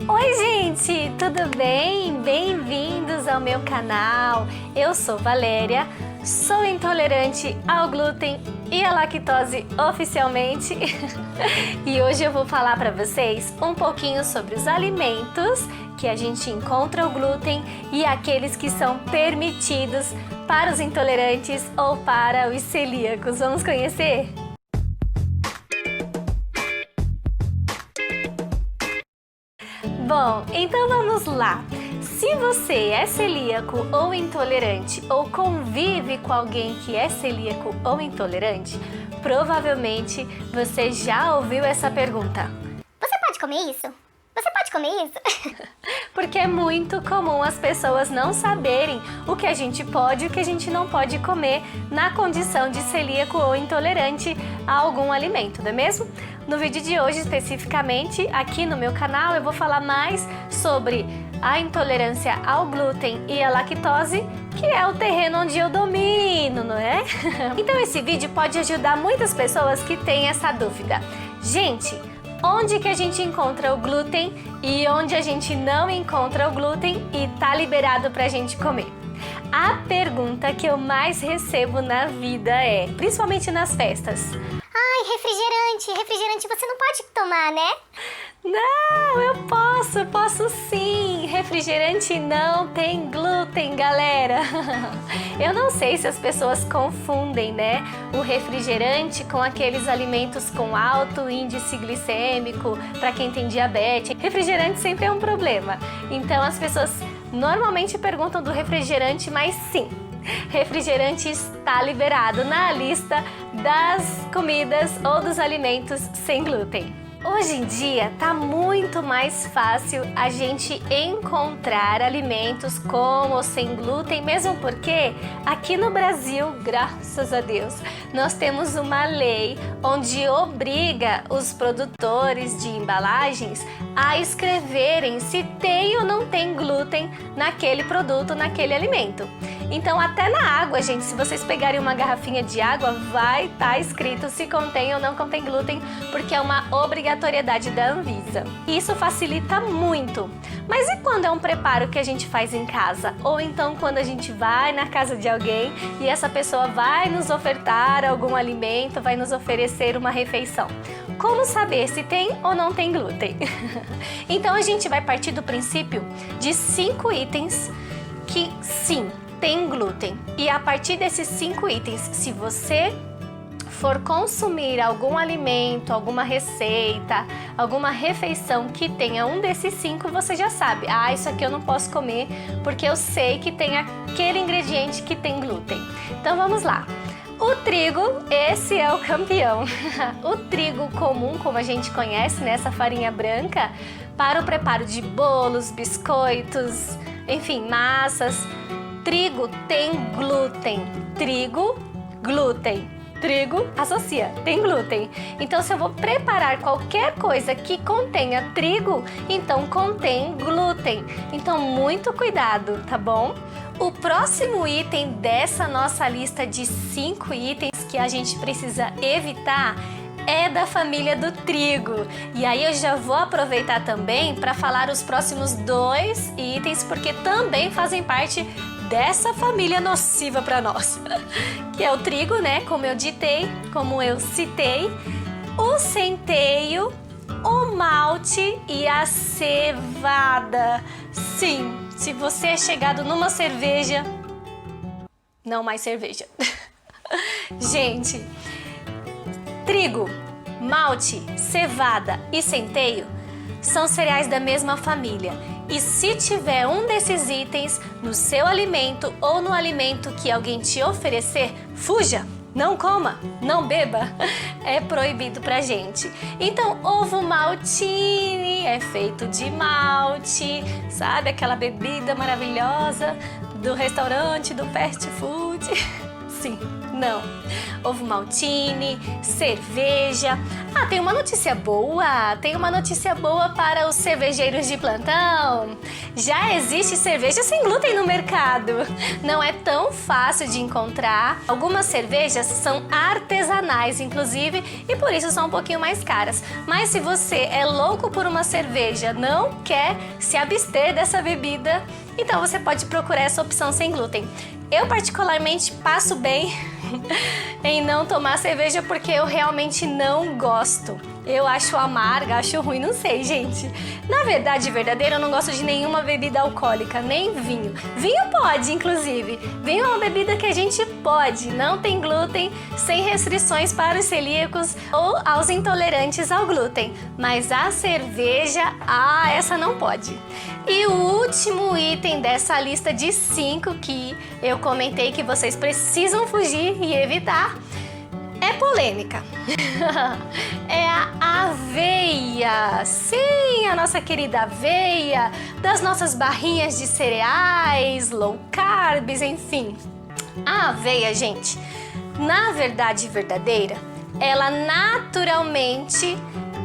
Oi gente, tudo bem? Bem-vindos ao meu canal. Eu sou Valéria, sou intolerante ao glúten e à lactose oficialmente. E hoje eu vou falar para vocês um pouquinho sobre os alimentos que a gente encontra o glúten e aqueles que são permitidos para os intolerantes ou para os celíacos. Vamos conhecer? Bom, então vamos lá. Se você é celíaco ou intolerante ou convive com alguém que é celíaco ou intolerante, provavelmente você já ouviu essa pergunta. Você pode comer isso? Você pode comer isso? Porque é muito comum as pessoas não saberem o que a gente pode e o que a gente não pode comer na condição de celíaco ou intolerante a algum alimento, não é mesmo? No vídeo de hoje, especificamente, aqui no meu canal, eu vou falar mais sobre a intolerância ao glúten e à lactose, que é o terreno onde eu domino, não é? Então esse vídeo pode ajudar muitas pessoas que têm essa dúvida. Gente, onde que a gente encontra o glúten e onde a gente não encontra o glúten e tá liberado pra gente comer? A pergunta que eu mais recebo na vida é, principalmente nas festas: Ai, refrigerante você não pode tomar, né? Não, eu posso sim. Refrigerante não tem glúten, galera. Eu não sei se as pessoas confundem, né, o refrigerante com aqueles alimentos com alto índice glicêmico, para quem tem diabetes. Refrigerante sempre é um problema. Então as pessoas normalmente perguntam do refrigerante, mas sim, refrigerante está liberado na lista das comidas ou dos alimentos sem glúten. Hoje em dia tá muito mais fácil a gente encontrar alimentos com ou sem glúten, mesmo porque aqui no Brasil, graças a Deus, nós temos uma lei onde obriga os produtores de embalagens a escreverem se tem ou não tem glúten naquele produto, naquele alimento. Então até na água, gente, se vocês pegarem uma garrafinha de água, vai estar escrito se contém ou não contém glúten, porque é uma obrigatoriedade da Anvisa. E isso facilita muito. Mas e quando é um preparo que a gente faz em casa? Ou então quando a gente vai na casa de alguém e essa pessoa vai nos ofertar algum alimento, vai nos oferecer uma refeição? Como saber se tem ou não tem glúten? Então a gente vai partir do princípio de 5 itens que sim, tem glúten. E a partir desses 5 itens, se você for consumir algum alimento, alguma receita, alguma refeição que tenha um desses 5, você já sabe. Ah, isso aqui eu não posso comer porque eu sei que tem aquele ingrediente que tem glúten. Então vamos lá. O trigo, esse é o campeão. O trigo comum, como a gente conhece, né, essa farinha branca, para o preparo de bolos, biscoitos, enfim, massas. Trigo tem glúten. Trigo, glúten. Trigo, associa, tem glúten. Então, se eu vou preparar qualquer coisa que contenha trigo, então contém glúten. Então, muito cuidado, tá bom? O próximo item dessa nossa lista de 5 itens que a gente precisa evitar é da família do trigo. E aí eu já vou aproveitar também para falar os próximos 2 itens, porque também fazem parte dessa família nociva para nós, que é o trigo, né, como eu citei, o centeio, o malte e a cevada. Sim, se você é chegado numa cerveja, não mais cerveja. Gente, trigo, malte, cevada e centeio são cereais da mesma família. E se tiver um desses itens no seu alimento ou no alimento que alguém te oferecer, fuja! Não coma, não beba, é proibido pra gente. Então, ovo maltine é feito de malte, sabe? Aquela bebida maravilhosa do restaurante, do fast food. Sim, Não. Ovo maltine, cerveja. Ah, tem uma notícia boa! Tem uma notícia boa para os cervejeiros de plantão. Já existe cerveja sem glúten no mercado. Não é tão fácil de encontrar. Algumas cervejas são artesanais, inclusive, e por isso são um pouquinho mais caras. Mas se você é louco por uma cerveja, não quer se abster dessa bebida, então você pode procurar essa opção sem glúten. Eu particularmente passo bem em não tomar cerveja porque eu realmente não gosto. Eu acho amarga, acho ruim, não sei, gente. Na verdade, verdadeira, eu não gosto de nenhuma bebida alcoólica, nem vinho. Vinho pode, inclusive. Vinho é uma bebida que a gente pode, não tem glúten, sem restrições para os celíacos ou aos intolerantes ao glúten. Mas a cerveja, essa não pode. E o último item dessa lista de 5 que eu comentei que vocês precisam fugir e evitar é polêmica. É a aveia. Sim, a nossa querida aveia, das nossas barrinhas de cereais, low carbs, enfim. A aveia, gente, na verdade verdadeira, ela naturalmente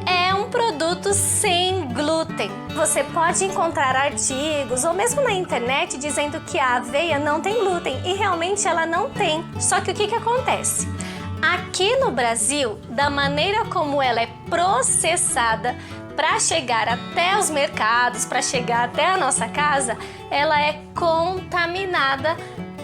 é um produto sem glúten. Você pode encontrar artigos ou mesmo na internet dizendo que a aveia não tem glúten e realmente ela não tem. Só que o que acontece? Aqui no Brasil, da maneira como ela é processada para chegar até os mercados, para chegar até a nossa casa, ela é contaminada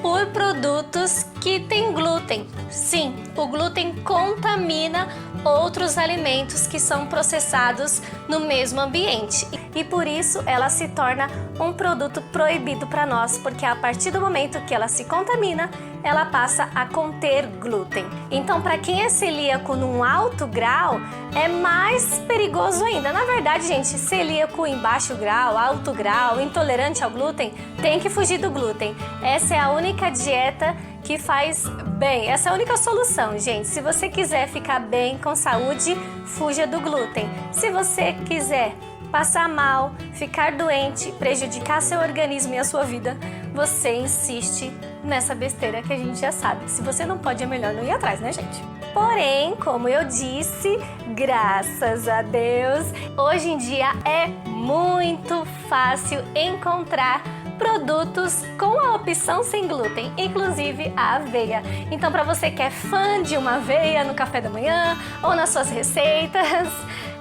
por produtos que têm glúten. Sim, o glúten contamina outros alimentos que são processados no mesmo ambiente e por isso ela se torna um produto proibido para nós, porque a partir do momento que ela se contamina, ela passa a conter glúten. Então, para quem é celíaco num alto grau, é mais perigoso ainda. Na verdade, gente, celíaco em baixo grau, alto grau, intolerante ao glúten, tem que fugir do glúten. Essa é a única dieta que faz bem. Essa é a única solução, gente. Se você quiser ficar bem com saúde, fuja do glúten. Se você quiser passar mal, ficar doente, prejudicar seu organismo e a sua vida, você insiste nessa besteira que a gente já sabe. Se você não pode, é melhor não ir atrás, né, gente? Porém, como eu disse, graças a Deus, hoje em dia é muito fácil encontrar produtos com a opção sem glúten, inclusive a aveia. Então, para você que é fã de uma aveia no café da manhã ou nas suas receitas,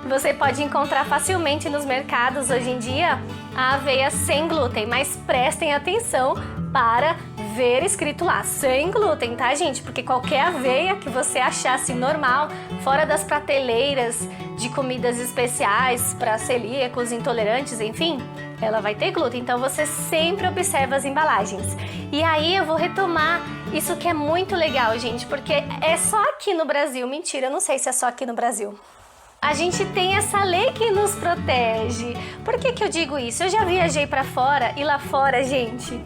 você pode encontrar facilmente nos mercados hoje em dia a aveia sem glúten, mas prestem atenção para ver escrito lá, sem glúten, tá, gente? Porque qualquer aveia que você achasse normal, fora das prateleiras de comidas especiais para celíacos, intolerantes, enfim, ela vai ter glúten. Então você sempre observa as embalagens. E aí eu vou retomar isso que é muito legal, gente, porque é só aqui no Brasil. Mentira, eu não sei se é só aqui no Brasil. A gente tem essa lei que nos protege. Por que eu digo isso? Eu já viajei para fora e lá fora, gente,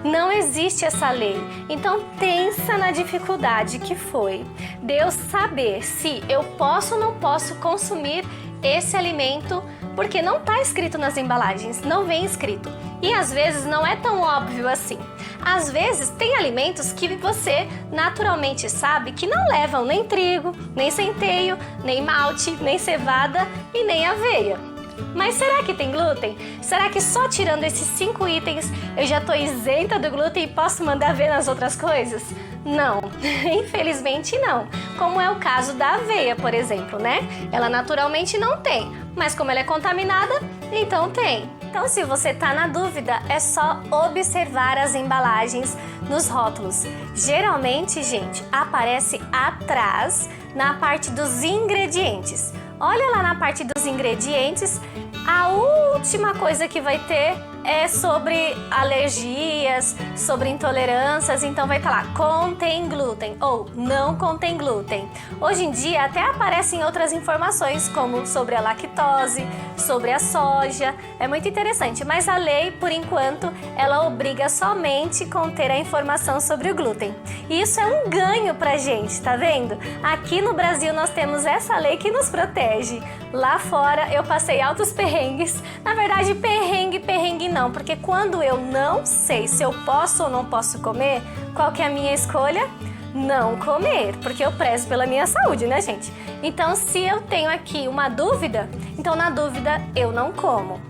não existe essa lei. Então pensa na dificuldade que foi de eu saber se eu posso ou não posso consumir esse alimento, porque não está escrito nas embalagens, não vem escrito. E às vezes não é tão óbvio assim. Às vezes tem alimentos que você naturalmente sabe que não levam nem trigo, nem centeio, nem malte, nem cevada e nem aveia. Mas será que tem glúten? Será que só tirando esses 5 itens eu já estou isenta do glúten e posso mandar ver nas outras coisas? Não, infelizmente não. Como é o caso da aveia, por exemplo, né? Ela naturalmente não tem, mas como ela é contaminada, então tem. Então, se você está na dúvida, é só observar as embalagens nos rótulos. Geralmente, gente, aparece atrás na parte dos ingredientes. Olha lá na parte dos ingredientes, a última coisa que vai ter é sobre alergias, sobre intolerâncias, então vai estar lá, contém glúten ou não contém glúten. Hoje em dia até aparecem outras informações, como sobre a lactose, sobre a soja, é muito interessante, mas a lei, por enquanto, ela obriga somente conter a informação sobre o glúten. E isso é um ganho pra gente, tá vendo? Aqui no Brasil nós temos essa lei que nos protege. Lá fora eu passei altos perrengues, na verdade perrengue não, porque quando eu não sei se eu posso ou não posso comer, qual que é a minha escolha? não comer, porque eu prezo pela minha saúde, né, gente? Então, se eu tenho aqui uma dúvida, então na dúvida eu não como.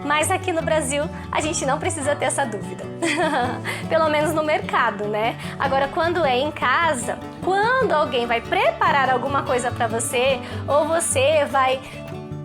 Mas aqui no Brasil, a gente não precisa ter essa dúvida. Pelo menos no mercado, né? Agora, quando é em casa, quando alguém vai preparar alguma coisa para você, ou você vai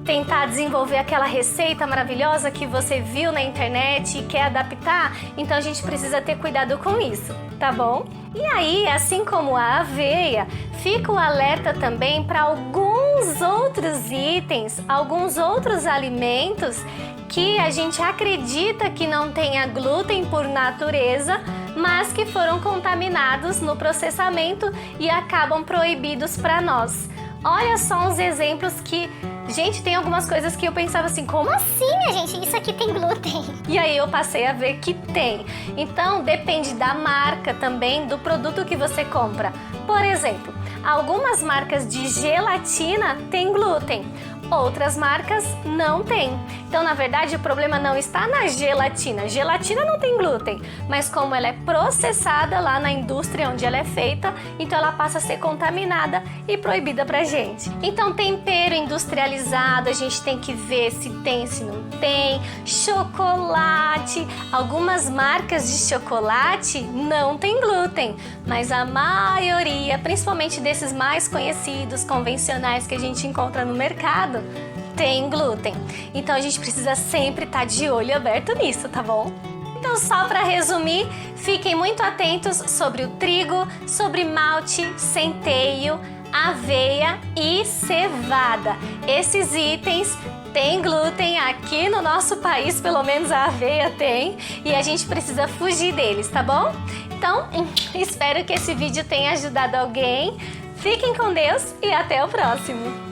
tentar desenvolver aquela receita maravilhosa que você viu na internet e quer adaptar, então a gente precisa ter cuidado com isso, tá bom? E aí, assim como a aveia, fica o alerta também para alguns outros itens, alguns outros alimentos que a gente acredita que não tenha glúten por natureza, mas que foram contaminados no processamento e acabam proibidos para nós. Olha só uns exemplos que, gente, tem algumas coisas que eu pensava assim, como assim? Minha gente, isso aqui tem glúten. E aí eu passei a ver que tem. Então depende da marca também, do produto que você compra. Por exemplo, algumas marcas de gelatina têm glúten, outras marcas não têm. Então, na verdade, o problema não está na gelatina. Gelatina não tem glúten, mas como ela é processada lá na indústria onde ela é feita, então ela passa a ser contaminada e proibida pra gente. Então, tempero industrializado, a gente tem que ver se tem, se não tem. Chocolate, algumas marcas de chocolate não tem glúten, mas a maioria, principalmente desses mais conhecidos, convencionais que a gente encontra no mercado, tem glúten. Então a gente precisa sempre estar de olho aberto nisso, tá bom? Então, só para resumir, fiquem muito atentos sobre o trigo, sobre malte, centeio, aveia e cevada. Esses itens têm glúten, aqui no nosso país, pelo menos a aveia tem, e a gente precisa fugir deles, tá bom? Então, espero que esse vídeo tenha ajudado alguém. Fiquem com Deus e até o próximo!